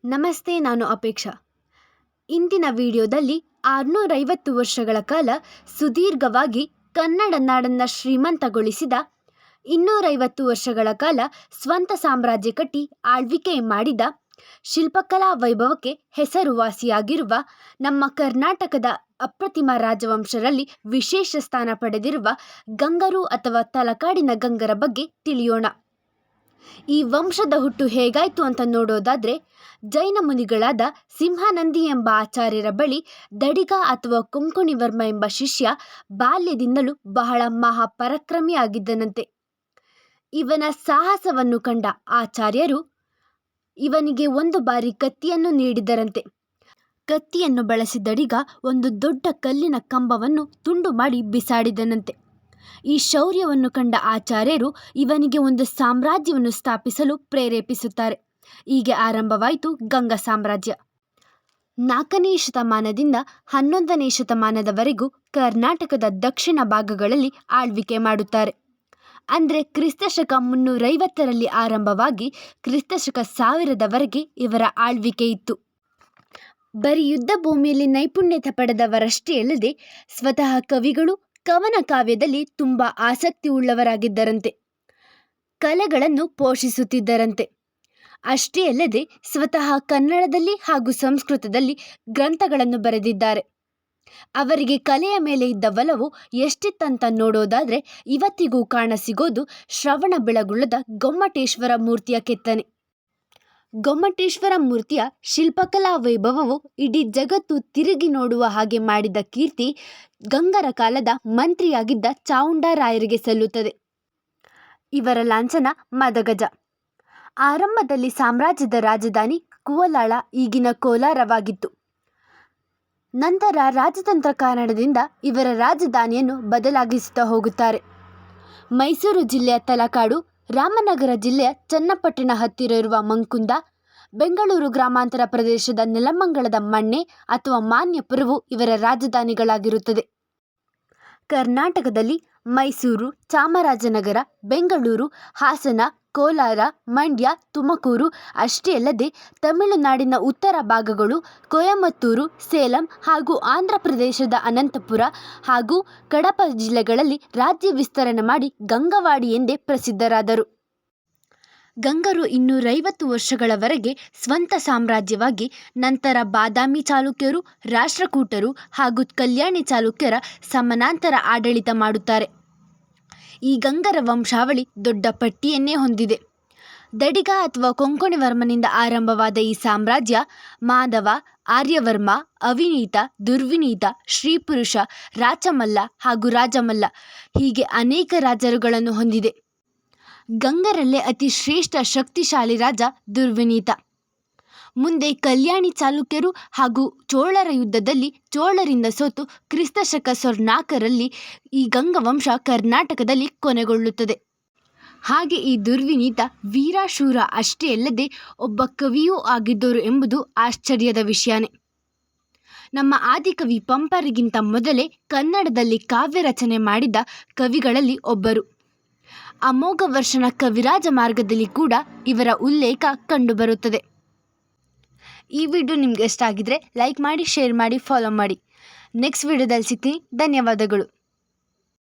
ನಮಸ್ತೆ, ನಾನು ಅಪೇಕ್ಷಾ. ಇಂದಿನ ವಿಡಿಯೋದಲ್ಲಿ 650 ವರ್ಷಗಳ ಕಾಲ ಸುದೀರ್ಘವಾಗಿ ಕನ್ನಡ ನಾಡನ್ನು ಶ್ರೀಮಂತಗೊಳಿಸಿದ, 250 ವರ್ಷಗಳ ಕಾಲ ಸ್ವಂತ ಸಾಮ್ರಾಜ್ಯ ಕಟ್ಟಿ ಆಳ್ವಿಕೆ ಮಾಡಿದ, ಶಿಲ್ಪಕಲಾ ವೈಭವಕ್ಕೆ ಹೆಸರುವಾಸಿಯಾಗಿರುವ ನಮ್ಮ ಕರ್ನಾಟಕದ ಅಪ್ರತಿಮ ರಾಜವಂಶರಲ್ಲಿ ವಿಶೇಷ ಸ್ಥಾನ ಪಡೆದಿರುವ ಗಂಗರು ಅಥವಾ ತಲಕಾಡಿನ ಗಂಗರ ಬಗ್ಗೆ ತಿಳಿಯೋಣ. ಈ ವಂಶದ ಹುಟ್ಟು ಹೇಗಾಯಿತು ಅಂತ ನೋಡೋದಾದರೆ, ಜೈನ ಮುನಿಗಳಾದ ಸಿಂಹಾನಂದಿ ಎಂಬ ಆಚಾರ್ಯರ ಬಳಿ ದಡಿಗ ಅಥವಾ ಕೊಂಕಣಿವರ್ಮ ಎಂಬ ಶಿಷ್ಯ ಬಾಲ್ಯದಿಂದಲೂ ಬಹಳ ಮಹಾಪರಾಕ್ರಮಿಯಾಗಿದ್ದನಂತೆ. ಇವನ ಸಾಹಸವನ್ನು ಕಂಡ ಆಚಾರ್ಯರು ಇವನಿಗೆ ಒಂದು ಬಾರಿ ಕತ್ತಿಯನ್ನು ನೀಡಿದರಂತೆ. ಕತ್ತಿಯನ್ನು ಬಳಸಿ ದಡಿಗ ಒಂದು ದೊಡ್ಡ ಕಲ್ಲಿನ ಕಂಬವನ್ನು ತುಂಡು ಮಾಡಿ ಬಿಸಾಡಿದನಂತೆ. ಈ ಶೌರ್ಯವನ್ನು ಕಂಡ ಆಚಾರ್ಯರು ಇವನಿಗೆ ಒಂದು ಸಾಮ್ರಾಜ್ಯವನ್ನು ಸ್ಥಾಪಿಸಲು ಪ್ರೇರೇಪಿಸುತ್ತಾರೆ. ಹೀಗೆ ಆರಂಭವಾಯಿತು ಗಂಗ ಸಾಮ್ರಾಜ್ಯ. 4ನೇ ಶತಮಾನದಿಂದ 11ನೇ ಶತಮಾನದವರೆಗೂ ಕರ್ನಾಟಕದ ದಕ್ಷಿಣ ಭಾಗಗಳಲ್ಲಿ ಆಳ್ವಿಕೆ ಮಾಡುತ್ತಾರೆ. ಅಂದರೆ ಕ್ರಿಸ್ತಶಕ 350ರಲ್ಲಿ ಆರಂಭವಾಗಿ ಕ್ರಿಸ್ತಶಕ 1000ದವರೆಗೆ ಇವರ ಆಳ್ವಿಕೆ ಇತ್ತು. ಬರೀ ಯುದ್ಧ ಭೂಮಿಯಲ್ಲಿ ನೈಪುಣ್ಯತೆ ಪಡೆದವರಷ್ಟೇ ಅಲ್ಲದೆ ಸ್ವತಃ ಕವಿಗಳು ಕವನ ಕಾವ್ಯದಲ್ಲಿ ತುಂಬ ಆಸಕ್ತಿ ಉಳ್ಳವರಾಗಿದ್ದರಂತೆ. ಕಲೆಗಳನ್ನು ಪೋಷಿಸುತ್ತಿದ್ದರಂತೆ. ಅಷ್ಟೇ ಅಲ್ಲದೆ ಸ್ವತಃ ಕನ್ನಡದಲ್ಲಿ ಹಾಗೂ ಸಂಸ್ಕೃತದಲ್ಲಿ ಗ್ರಂಥಗಳನ್ನು ಬರೆದಿದ್ದಾರೆ. ಅವರಿಗೆ ಕಲೆಯ ಮೇಲೆ ಇದ್ದ ಒಲವು ಎಷ್ಟಿತ್ತಂತ ನೋಡೋದಾದರೆ, ಇವತ್ತಿಗೂ ಕಾಣಸಿಗೋದು ಶ್ರವಣಬೆಳಗೊಳದ ಗೊಮ್ಮಟೇಶ್ವರ ಮೂರ್ತಿಯ ಕೆತ್ತನೆ. ಗೊಮ್ಮಟೇಶ್ವರ ಮೂರ್ತಿಯ ಶಿಲ್ಪಕಲಾ ವೈಭವವು ಇಡೀ ಜಗತ್ತು ತಿರುಗಿ ನೋಡುವ ಹಾಗೆ ಮಾಡಿದ ಕೀರ್ತಿ ಗಂಗರ ಕಾಲದ ಮಂತ್ರಿಯಾಗಿದ್ದ ಚಾವುಂಡರಾಯರಿಗೆ ಸಲ್ಲುತ್ತದೆ. ಇವರ ಲಾಂಛನ ಮದಗಜ. ಆರಂಭದಲ್ಲಿ ಸಾಮ್ರಾಜ್ಯದ ರಾಜಧಾನಿ ಕುವಲಾಳ, ಈಗಿನ ಕೋಲಾರವಾಗಿತ್ತು. ನಂತರ ರಾಜತಂತ್ರ ಕಾರಣದಿಂದ ಇವರ ರಾಜಧಾನಿಯನ್ನು ಬದಲಾಗಿಸುತ್ತಾ ಹೋಗುತ್ತಾರೆ. ಮೈಸೂರು ಜಿಲ್ಲೆಯ ತಲಕಾಡು, ರಾಮನಗರ ಜಿಲ್ಲೆಯ ಚನ್ನಪಟ್ಟಣ ಹತ್ತಿರ ಇರುವ ಮಂಕುಂದ, ಬೆಂಗಳೂರು ಗ್ರಾಮಾಂತರ ಪ್ರದೇಶದ ನೆಲಮಂಗಲದ ಮಣ್ಣೆ ಅಥವಾ ಮಾನ್ಯಪುರವು ಇವರ ರಾಜಧಾನಿಗಳಾಗಿರುತ್ತದೆ. ಕರ್ನಾಟಕದಲ್ಲಿ ಮೈಸೂರು, ಚಾಮರಾಜನಗರ, ಬೆಂಗಳೂರು, ಹಾಸನ, ಕೋಲಾರ, ಮಂಡ್ಯ, ತುಮಕೂರು ಅಷ್ಟೇ ಅಲ್ಲದೆ ತಮಿಳುನಾಡಿನ ಉತ್ತರ ಭಾಗಗಳು, ಕೊಯಮತ್ತೂರು, ಸೇಲಂ ಹಾಗೂ ಆಂಧ್ರ ಪ್ರದೇಶದ ಅನಂತಪುರ ಹಾಗೂ ಕಡಪ ಜಿಲ್ಲೆಗಳಲ್ಲಿ ರಾಜ್ಯ ವಿಸ್ತರಣೆ ಮಾಡಿ ಗಂಗವಾಡಿ ಎಂದೇ ಪ್ರಸಿದ್ಧರಾದರು. ಗಂಗರು 250 ವರ್ಷಗಳವರೆಗೆ ಸ್ವಂತ ಸಾಮ್ರಾಜ್ಯವಾಗಿ, ನಂತರ ಬಾದಾಮಿ ಚಾಲುಕ್ಯರು, ರಾಷ್ಟ್ರಕೂಟರು ಹಾಗೂ ಕಲ್ಯಾಣಿ ಚಾಲುಕ್ಯರ ಸಮಾನಾಂತರ ಆಡಳಿತ ಮಾಡುತ್ತಾರೆ. ಈ ಗಂಗರ ವಂಶಾವಳಿ ದೊಡ್ಡ ಪಟ್ಟಿಯನ್ನೇ ಹೊಂದಿದೆ. ದಡಿಗ ಅಥವಾ ಕೊಂಕಣಿವರ್ಮನಿಂದ ಆರಂಭವಾದ ಈ ಸಾಮ್ರಾಜ್ಯ ಮಾಧವ, ಆರ್ಯವರ್ಮ, ಅವಿನೀತ, ದುರ್ವಿನೀತ, ಶ್ರೀಪುರುಷ, ರಾಚಮಲ್ಲ ಹಾಗೂ ರಾಜಮಲ್ಲ ಹೀಗೆ ಅನೇಕ ರಾಜರುಗಳನ್ನು ಹೊಂದಿದೆ. ಗಂಗರಲ್ಲೇ ಅತಿ ಶ್ರೇಷ್ಠ ಶಕ್ತಿಶಾಲಿ ರಾಜ ದುರ್ವಿನೀತ. ಮುಂದೆ ಕಲ್ಯಾಣಿ ಚಾಲುಕ್ಯರು ಹಾಗೂ ಚೋಳರ ಯುದ್ಧದಲ್ಲಿ ಚೋಳರಿಂದ ಸೋತು ಕ್ರಿಸ್ತಶಕ 14ರಲ್ಲಿ ಈ ಗಂಗವಂಶ ಕರ್ನಾಟಕದಲ್ಲಿ ಕೊನೆಗೊಳ್ಳುತ್ತದೆ. ಹಾಗೆ ಈ ದುರ್ವಿನೀತ ವೀರಶೂರ ಅಷ್ಟೇ ಅಲ್ಲದೆ ಒಬ್ಬ ಕವಿಯೂ ಆಗಿದ್ದರು ಎಂಬುದು ಆಶ್ಚರ್ಯದ ವಿಷಯನೇ. ನಮ್ಮ ಆದಿಕವಿ ಪಂಪರಿಗಿಂತ ಮೊದಲೇ ಕನ್ನಡದಲ್ಲಿ ಕಾವ್ಯ ರಚನೆ ಮಾಡಿದ ಕವಿಗಳಲ್ಲಿ ಒಬ್ಬರು. ಅಮೋಘ ವರ್ಷನ ಕವಿರಾಜ ಮಾರ್ಗದಲ್ಲಿ ಕೂಡ ಇವರ ಉಲ್ಲೇಖ ಕಂಡುಬರುತ್ತದೆ. ಈ ವಿಡಿಯೋ ನಿಮ್ಗೆ ಇಷ್ಟ ಆಗಿದ್ರೆ ಲೈಕ್ ಮಾಡಿ, ಶೇರ್ ಮಾಡಿ, ಫಾಲೋ ಮಾಡಿ. ನೆಕ್ಸ್ಟ್ ವಿಡಿಯೋದಲ್ಲಿ ಸಿಗ್ತೀನಿ. ಧನ್ಯವಾದಗಳು.